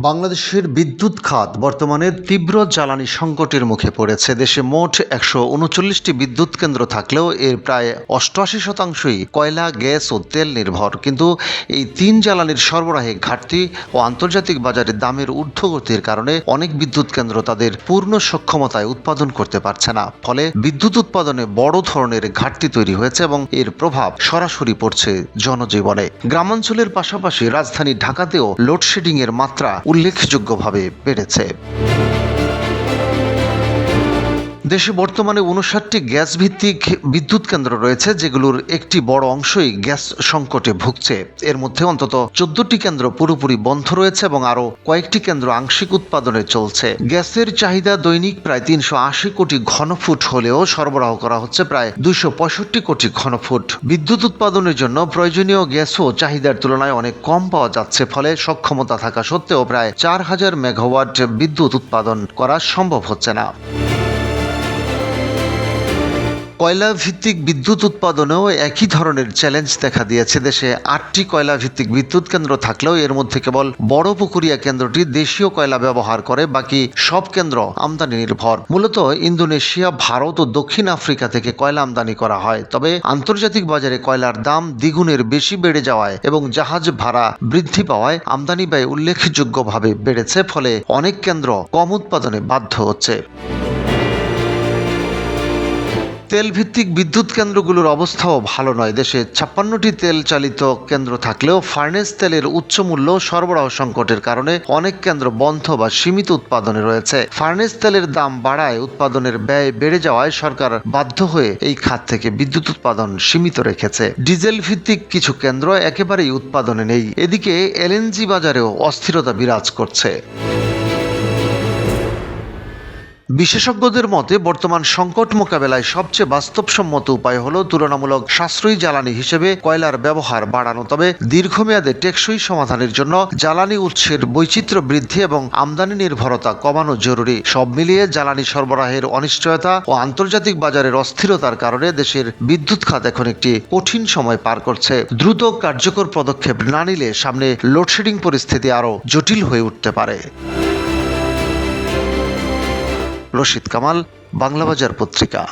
বাংলাদেশের বিদ্যুৎ খাত বর্তমানে তীব্র জ্বালানি সংকটের মুখে পড়েছে। দেশে মোট ১৩৯টি বিদ্যুৎ কেন্দ্র থাকলেও এর প্রায় ৮৮%ই কয়লা, গ্যাস ও তেল নির্ভর। কিন্তু এই তিন জ্বালানির সরবরাহে ঘাটতি ও আন্তর্জাতিক বাজারে দামের ঊর্ধ্বগতির কারণে অনেক বিদ্যুৎ কেন্দ্র তাদের পূর্ণ সক্ষমতায় উৎপাদন করতে পারছে না। ফলে বিদ্যুৎ উৎপাদনে বড় ধরনের ঘাটতি তৈরি হয়েছে এবং এর প্রভাব সরাসরি পড়ছে জনজীবনে। গ্রামাঞ্চলের পাশাপাশি রাজধানী ঢাকাতেও লোডশেডিং এর মাত্রা উল্লেখযোগ্যভাবে বেড়েছে। দেশে বর্তমানে ৫৯টি গ্যাস ভিত্তিক বিদ্যুৎ কেন্দ্র রয়েছে, যেগুলোর একটি বড় অংশই গ্যাস সংকটে ভুগছে। এর মধ্যে অন্তত ১৪টি কেন্দ্র পুরোপুরি বন্ধ রয়েছে এবং আরও কয়েকটি কেন্দ্র আংশিক উৎপাদনে চলছে। গ্যাসের চাহিদা দৈনিক প্রায় ৩৮০ কোটি ঘনফুট হলেও সরবরাহ করা হচ্ছে প্রায় ২৬৫ কোটি ঘনফুট। বিদ্যুৎ উৎপাদনের জন্য প্রয়োজনীয় গ্যাসও চাহিদার তুলনায় অনেক কম পাওয়া যাচ্ছে। ফলে সক্ষমতা থাকা সত্ত্বেও প্রায় ৪,০০০ মেগাওয়াট বিদ্যুৎ উৎপাদন করা সম্ভব হচ্ছে না। কয়লা ভিত্তিক বিদ্যুৎ উৎপাদনেও একই ধরনের চ্যালেঞ্জ দেখা দিয়েছে। দেশে ৮টি কয়লা ভিত্তিক বিদ্যুৎ কেন্দ্র থাকলেও এর মধ্যে কেবল বড়পুকুরিয়া কেন্দ্রটি দেশীয় কয়লা ব্যবহার করে, বাকি সব কেন্দ্র আমদানি নির্ভর। মূলত ইন্দোনেশিয়া, ভারত ও দক্ষিণ আফ্রিকা থেকে কয়লা আমদানি করা হয়। তবে আন্তর্জাতিক বাজারে কয়লার দাম দ্বিগুণের বেশি বেড়ে যাওয়ায় এবং জাহাজ ভাড়া বৃদ্ধি পাওয়ায় আমদানি ব্যয় উল্লেখযোগ্যভাবে বেড়েছে। ফলে অনেক কেন্দ্র কম উৎপাদনে বাধ্য হচ্ছে। তেল ভিত্তিক বিদ্যুৎ কেন্দ্রগুলোর অবস্থাও ভালো নয়। দেশে ৫৬টি তেল চালিত কেন্দ্র থাকলেও ফার্নেস তেলের উচ্চ মূল্য সরবরাহ সংকটের কারণে অনেক কেন্দ্র বন্ধ বা সীমিত উৎপাদনে রয়েছে। ফার্নেস তেলের দাম বাড়ায় উৎপাদনের ব্যয় বেড়ে যাওয়ায় সরকার বাধ্য হয়ে এই খাত থেকে বিদ্যুৎ উৎপাদন সীমিত রেখেছে। ডিজেল ভিত্তিক কিছু কেন্দ্র একেবারেই উৎপাদনে নেই। এদিকে এলএনজি বাজারেও অস্থিরতা বিরাজ করছে। বিশেষজ্ঞদের মতে বর্তমান সংকট মোকাবেলায় সবচেয়ে বাস্তবসম্মত উপায় হলো তুলনামূলক সাশ্রয়ী জ্বালানি হিসেবে কয়লার ব্যবহার বাড়ানো। তবে দীর্ঘমেয়াদে টেকসই সমাধানের জন্য জ্বালানি উৎসের বৈচিত্র্য বৃদ্ধি এবং আমদানি নির্ভরতা কমানো জরুরি। সব মিলিয়ে জ্বালানি সরবরাহের অনিশ্চয়তা ও আন্তর্জাতিক বাজারের অস্থিরতার কারণে দেশের বিদ্যুৎ খাত এখন একটি কঠিন সময় পার করছে। দ্রুত কার্যকর পদক্ষেপ না নিলে সামনে লোডশেডিং পরিস্থিতি আরও জটিল হয়ে উঠতে পারে। রশিদ কামাল, বাংলাবাজার পত্রিকা।